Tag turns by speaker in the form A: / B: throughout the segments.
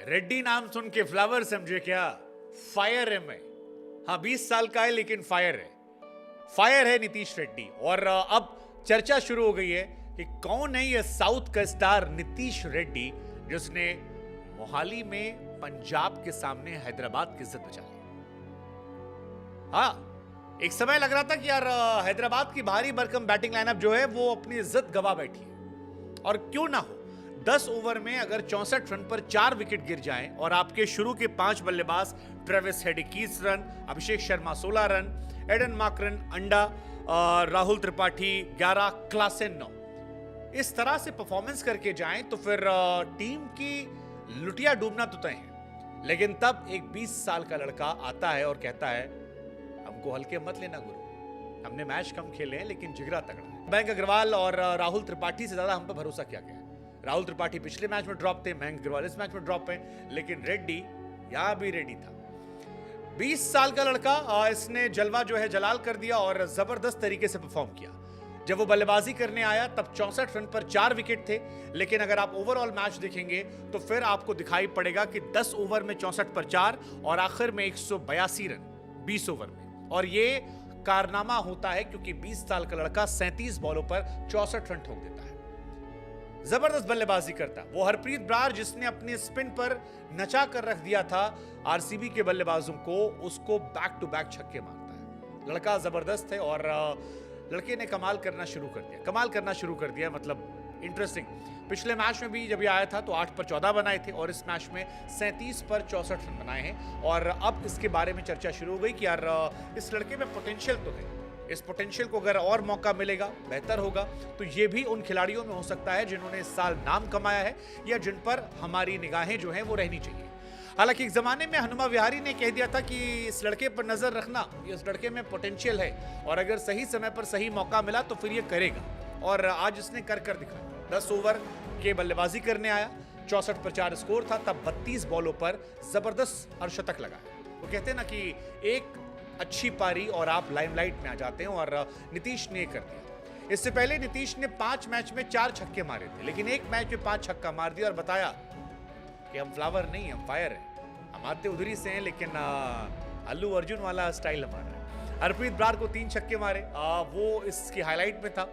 A: रेड्डी नाम सुन के फ्लावर समझे क्या? फायर है मैं। हाँ, 20 साल का है लेकिन फायर है। फायर है नीतीश रेड्डी। और अब चर्चा शुरू हो गई है कि कौन है ये साउथ का स्टार नीतीश रेड्डी जिसने मोहाली में पंजाब के सामने हैदराबाद की इज्जत बचा ली। हाँ, एक समय लग रहा था कि यार हैदराबाद की भारी भरकम बैटिंग लाइनअप जो है वो अपनी इज्जत गवा बैठी है। और क्यों ना हो, 10 ओवर में अगर 64 रन पर 4 विकेट गिर जाएं और आपके शुरू के 5 बल्लेबाज Travis head 21 run, Abhishek Sharma 16 run, Aiden मार्करन अंडा, राहुल त्रिपाठी 11, क्लासेन 9, इस तरह से परफॉर्मेंस करके जाएं तो फिर टीम की लुटिया डूबना तो तय है। लेकिन तब एक 20 साल का लड़का आता है और कहता है हमको हल्के मत लेना गुरु, हमने मैच कम खेले हैं लेकिन जिगरा तगड़ा है। मयंक अग्रवाल और राहुल त्रिपाठी से ज्यादा हम पर भरोसा किया गया। राहुल त्रिपाठी पिछले मैच में ड्रॉप थे, मयंक अग्रवाल इस मैच में ड्रॉप है, लेकिन रेड्डी यहां भी रेडी था। 20 साल का लड़का, इसने जलवा जो है जलाल कर दिया और जबरदस्त तरीके से परफॉर्म किया। जब वो बल्लेबाजी करने आया तब 64 रन पर 4 विकेट थे, लेकिन अगर आप ओवरऑल मैच देखेंगे तो फिर आपको दिखाई पड़ेगा कि 10 ओवर में 64 पर 4 और आखिर में 182 रन 20 ओवर में। और ये कारनामा होता है क्योंकि 20 साल का लड़का 37 बॉलों पर 64 रन ठोक देता है। जबरदस्त बल्लेबाजी करता वो हरप्रीत ब्रार जिसने अपने स्पिन पर नचा कर रख दिया था आरसीबी के बल्लेबाजों को, उसको बैक टू बैक छक्के मारता है। लड़का जबरदस्त है और लड़के ने कमाल करना शुरू कर दिया। मतलब इंटरेस्टिंग, पिछले मैच में भी जब ये आया था तो 8 पर 14 बनाए थे और इस मैच में 37 पर 64 रन बनाए हैं। और अब इसके बारे में चर्चा शुरू हो गई कि यार इस लड़के में पोटेंशियल तो है, इस पोटेंशियल को अगर और मौका मिलेगा बेहतर होगा। तो ये भी उन खिलाड़ियों में हो सकता है जिन्होंने इस साल नाम कमाया है या जिन पर हमारी निगाहें जो हैं वो रहनी चाहिए। हालांकि एक जमाने में हनुमा विहारी ने कह दिया था कि इस लड़के पर नजर रखना, इस लड़के में पोटेंशियल है और अगर सही समय पर सही मौका मिला तो फिर ये करेगा। और आज इसने कर दिखाया। 10 ओवर के बल्लेबाजी करने आया, 64 पर 4 स्कोर था, तब 32 बॉलों पर जबरदस्त अर्धशतक लगाया। वो कहते हैं ना कि एक अच्छी पारी और आप लाइमलाइट में आ जाते हैं, और नीतीश ने कर दिया। इससे पहले नीतीश ने 5 मैच में 4 छक्के मारे थे, लेकिन एक मैच में 5 छक्का मार दिया और बताया कि हम फ्लावर नहीं, हम फायर हैं। हम आते उधरी से हैं लेकिन अल्लू अर्जुन वाला स्टाइल हमारा है। हरप्रीत ब्रार को 3 छक्के मारे, वो इसकी हाईलाइट में था।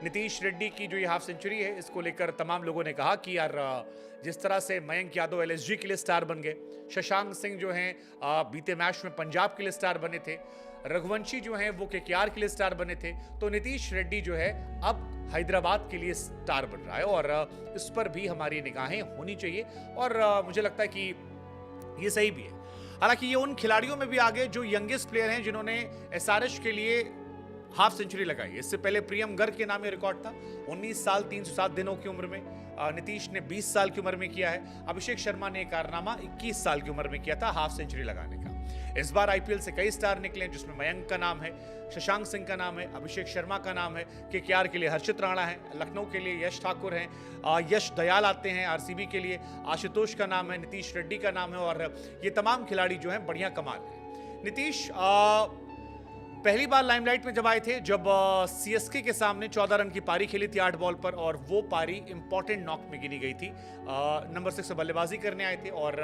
A: नीतीश रेड्डी की जो ये हाफ सेंचुरी है इसको लेकर तमाम लोगों ने कहा कि यार जिस तरह से मयंक यादव एलएसजी के लिए स्टार बन गए, शशांक सिंह जो हैं बीते मैच में पंजाब के लिए स्टार बने थे, रघुवंशी जो हैं वो केकेआर के लिए स्टार बने थे, तो नीतीश रेड्डी जो है अब हैदराबाद के लिए स्टार बन रहा है और इस पर भी हमारी निगाहें होनी चाहिए। और मुझे लगता है कि ये सही भी है। हालांकि ये उन खिलाड़ियों में भी आगे जो यंगेस्ट प्लेयर हैं जिन्होंने एसआरएच के लिए हाफ सेंचुरी लगाई। इससे पहले प्रियम गर्ग के नाम ये रिकॉर्ड था, 19 साल 307 दिनों की उम्र में। नीतीश ने 20 साल की उम्र में किया है। अभिषेक शर्मा ने कारनामा 21 साल की उम्र में किया था हाफ सेंचुरी लगाने का। इस बार आईपीएल से कई स्टार निकले जिसमें मयंक का नाम है, शशांक सिंह का नाम है, अभिषेक शर्मा का नाम है, केकेआर के लिए हर्षित राणा है, लखनऊ के लिए यश ठाकुर हैं, यश दयाल आते हैं, आरसीबी के लिए आशुतोष का नाम है, नीतीश रेड्डी का नाम है। और ये तमाम खिलाड़ी जो हैं बढ़िया कमाल है। नीतीश पहली बार लाइमलाइट में जब आए थे जब सीएसके के सामने 14 रन की पारी खेली थी 8 बॉल पर, और वो पारी इंपॉर्टेंट नॉक में गिनी गई थी। नंबर 6 से बल्लेबाजी करने आए थे और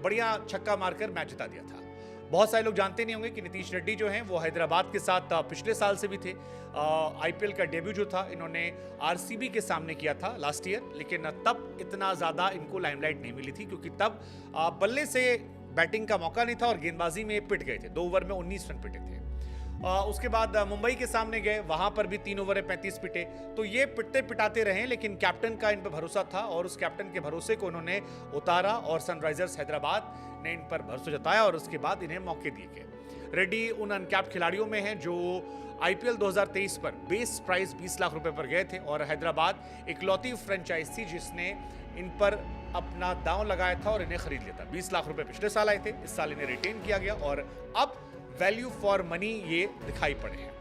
A: बढ़िया छक्का मारकर मैच जिता दिया था। बहुत सारे लोग जानते नहीं होंगे कि नीतीश रेड्डी जो हैं वो हैदराबाद के साथ पिछले साल से भी थे। आईपीएल का डेब्यू जो था इन्होंने आरसीबी के सामने किया था लास्ट ईयर, लेकिन तब इतना ज़्यादा इनको लाइमलाइट नहीं मिली थी क्योंकि तब बल्ले से बैटिंग का मौका नहीं था और गेंदबाजी में पिट गए थे। 2 ओवर में 19 रन पिटे थे। उसके बाद मुंबई के सामने गए, वहां पर भी 3 ओवर में 35 पिटे। तो ये पिटते पिटाते रहे, लेकिन कैप्टन का इन पर भरोसा था और उस कैप्टन के भरोसे को उन्होंने उतारा और सनराइजर्स हैदराबाद ने इन पर भरोसा जताया और उसके बाद इन्हें मौके दिए गए। रेड्डी उन अनकैप्ड खिलाड़ियों में हैं जो आईपीएल 2023 पर बेस प्राइस 20 लाख रुपए पर गए थे और हैदराबाद इकलौती फ्रेंचाइज थी जिसने इन पर अपना दांव लगाया था और इन्हें खरीद लिया था। 20 लाख रुपए पिछले साल आए थे, इस साल इन्हें रिटेन किया गया और अब वैल्यू फॉर मनी ये दिखाई पड़े हैं।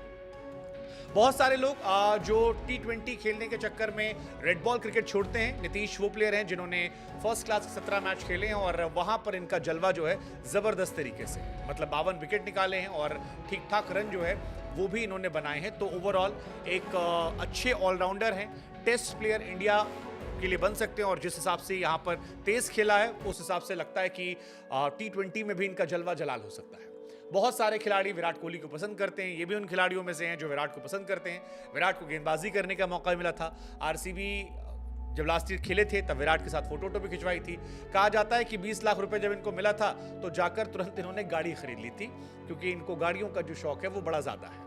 A: बहुत सारे लोग जो T20 खेलने के चक्कर में रेड बॉल क्रिकेट छोड़ते हैं। नीतीश वो प्लेयर हैं जिन्होंने फर्स्ट क्लास के 17 मैच खेले हैं और वहां पर इनका जलवा जो है जबरदस्त तरीके से, मतलब 52 विकेट निकाले हैं और ठीक ठाक रन जो है वो भी इन्होंने बनाए हैं। तो ओवरऑल एक अच्छे ऑलराउंडर हैं, टेस्ट प्लेयर इंडिया के लिए बन सकते हैं और जिस हिसाब से यहाँ पर तेज खेला है उस हिसाब से लगता है कि T20 में भी इनका जलवा जलाल हो सकता है। बहुत सारे खिलाड़ी विराट कोहली को पसंद करते हैं, ये भी उन खिलाड़ियों में से हैं जो विराट को पसंद करते हैं। विराट को गेंदबाजी करने का मौका मिला था। आरसीबी जब लास्ट ईयर खेले थे तब विराट के साथ फोटो भी खिंचवाई थी। कहा जाता है कि 20 लाख रुपए जब इनको मिला था तो जाकर तुरंत इन्होंने गाड़ी खरीद ली थी, क्योंकि इनको गाड़ियों का जो शौक है वो बड़ा ज्यादा है।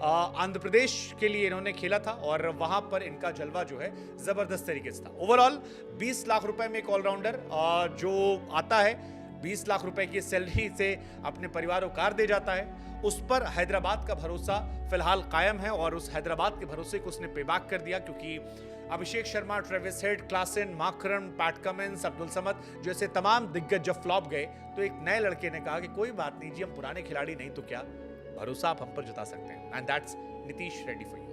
A: आंध्र प्रदेश के लिए इन्होंने खेला था और वहां पर इनका जलवा जो है जबरदस्त तरीके से था। ओवरऑल 20 लाख रुपए में एक ऑलराउंडर जो आता है, 20 लाख रुपए की सैलरी से अपने परिवार को कार दे जाता है, उस पर हैदराबाद का भरोसा फिलहाल कायम है और उस हैदराबाद के भरोसे को उसने पेबैक कर दिया, क्योंकि Abhishek Sharma, Travis Head, Klaasen, Markram, Pat Cummins, Abdul Samad जैसे तमाम दिग्गज जब फ्लॉप गए तो एक नए लड़के ने कहा कि कोई बात नहीं जी, हम पुराने खिलाड़ी नहीं तो क्या, भरोसा आप हम पर जता सकते हैं। And that's Nitish Reddy for you.